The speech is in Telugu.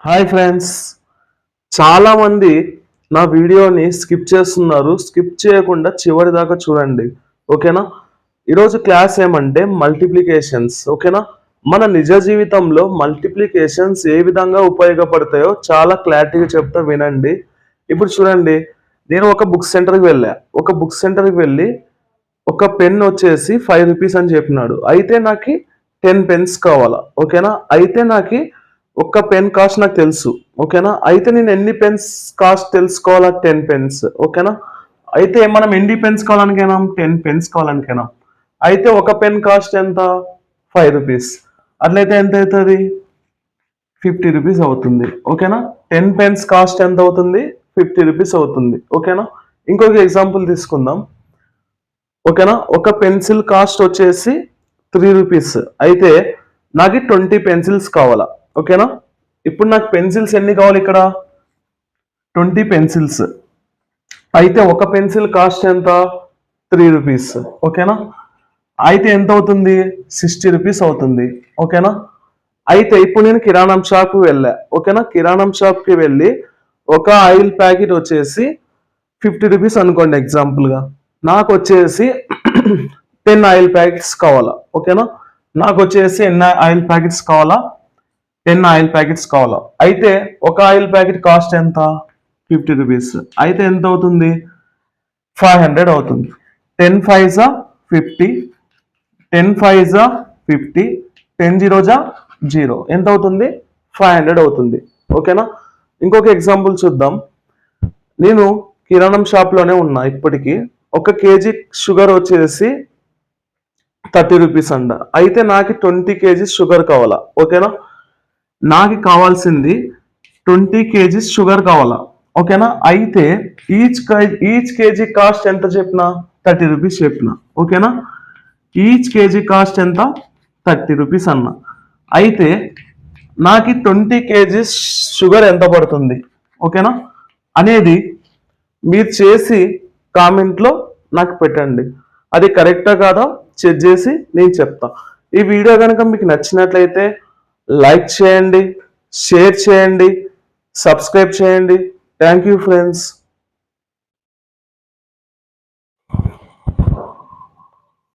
హాయ్ ఫ్రెండ్స్, చాలా మంది నా వీడియోని స్కిప్ చేస్తున్నారు. స్కిప్ చేయకుండా చివరి దాకా చూడండి, ఓకేనా? ఈరోజు క్లాస్ ఏమంటే మల్టిప్లికేషన్స్, ఓకేనా? మన నిజ జీవితంలో మల్టిప్లికేషన్స్ ఏ విధంగా ఉపయోగపడతాయో చాలా క్లారిటీగా చెప్తా, వినండి. ఇప్పుడు చూడండి, నేను ఒక బుక్ సెంటర్కి వెళ్ళి ఒక పెన్ వచ్చేసి 5 రూపీస్ అని చెప్పినాడు. అయితే నాకు 10 పెన్స్ కావాలా, ఓకేనా? అయితే నాకు ఒక్క పెన్ కాస్ట్ నాకు తెలుసు, ఓకేనా? అయితే నేను ఎన్ని పెన్స్ కాస్ట్ తెలుసుకోవాలా? 10 పెన్స్, ఓకేనా? అయితే మనం ఎన్ని పెన్స్ కావాలనుకున్నాం? 10 పెన్స్ కావాలనుకున్నాం. అయితే ఒక పెన్ కాస్ట్ ఎంత? 5 రూపీస్. అట్లయితే ఎంత అవుతుంది? 50 రూపీస్ అవుతుంది, ఓకేనా? 10 పెన్స్ కాస్ట్ ఎంత అవుతుంది? 50 రూపీస్ అవుతుంది, ఓకేనా? ఇంకొక ఎగ్జాంపుల్ తీసుకుందాం, ఓకేనా? ఒక పెన్సిల్ కాస్ట్ వచ్చేసి 3 రూపీస్. అయితే నాకు 20 పెన్సిల్స్ కావాలా, ఓకేనా? ఇప్పుడు నాకు పెన్సిల్స్ ఎన్ని కావాలి? ఇక్కడ 20 పెన్సిల్స్. అయితే ఒక పెన్సిల్ కాస్ట్ ఎంత? 3 రూపీస్, ఓకేనా? అయితే ఎంత అవుతుంది? 60 రూపీస్ అవుతుంది, ఓకేనా? అయితే ఇప్పుడు నేను కిరాణం షాప్కి వెళ్ళా, ఓకేనా? కిరాణం షాప్కి వెళ్ళి ఒక ఆయిల్ ప్యాకెట్ వచ్చేసి 50 రూపీస్ అనుకోండి ఎగ్జాంపుల్గా. నాకు వచ్చేసి 10 ఆయిల్ ప్యాకెట్స్ కావాలా, ఓకేనా? నాకు వచ్చేసి ఎన్ని ఆయిల్ ప్యాకెట్స్ కావాలా? 10 ఆయిల్ ప్యాకెట్స్ కావాలా? అయితే ఒక ఆయిల్ ప్యాకెట్ కాస్ట్ ఎంత? 50 రూపీస్. అయితే ఎంత అవుతుంది? 500 అవుతుంది. 10 5 జా 50, 10 5 జా 50, 10 0 జా 0. ఎంత అవుతుంది? 500 అవుతుంది, ఓకేనా? ఇంకొక ఎగ్జాంపుల్ చూద్దాం. నేను కిరాణం షాప్లోనే ఉన్నా ఇప్పటికీ. 1 కేజీ షుగర్ వచ్చేసి 30 రూపీస్ అంట. అయితే నాకు 20 కేజీస్ షుగర్ కావాలా, ఓకేనా? నాకు కావాల్సింది 20 కేజీస్ షుగర్ కావాలా, ఓకేనా? అయితే ఈచ్ కేజీ కాస్ట్ ఎంత చెప్పిన? 30 రూపీస్ చెప్పిన, ఓకేనా? ఈచ్ కేజీ కాస్ట్ ఎంత? 30 రూపీస్ అన్న. అయితే నాకు 20 కేజీస్ షుగర్ ఎంత పడుతుంది, ఓకేనా అనేది మీరు చేసి కామెంట్లో నాకు పెట్టండి. అది కరెక్టా కాదా చెక్ చేసి నేను చెప్తా. ఈ వీడియో కనుక మీకు నచ్చినట్లయితే లైక్ చేయండి, షేర్ చేయండి, సబ్స్క్రైబ్ చేయండి. Thank you friends.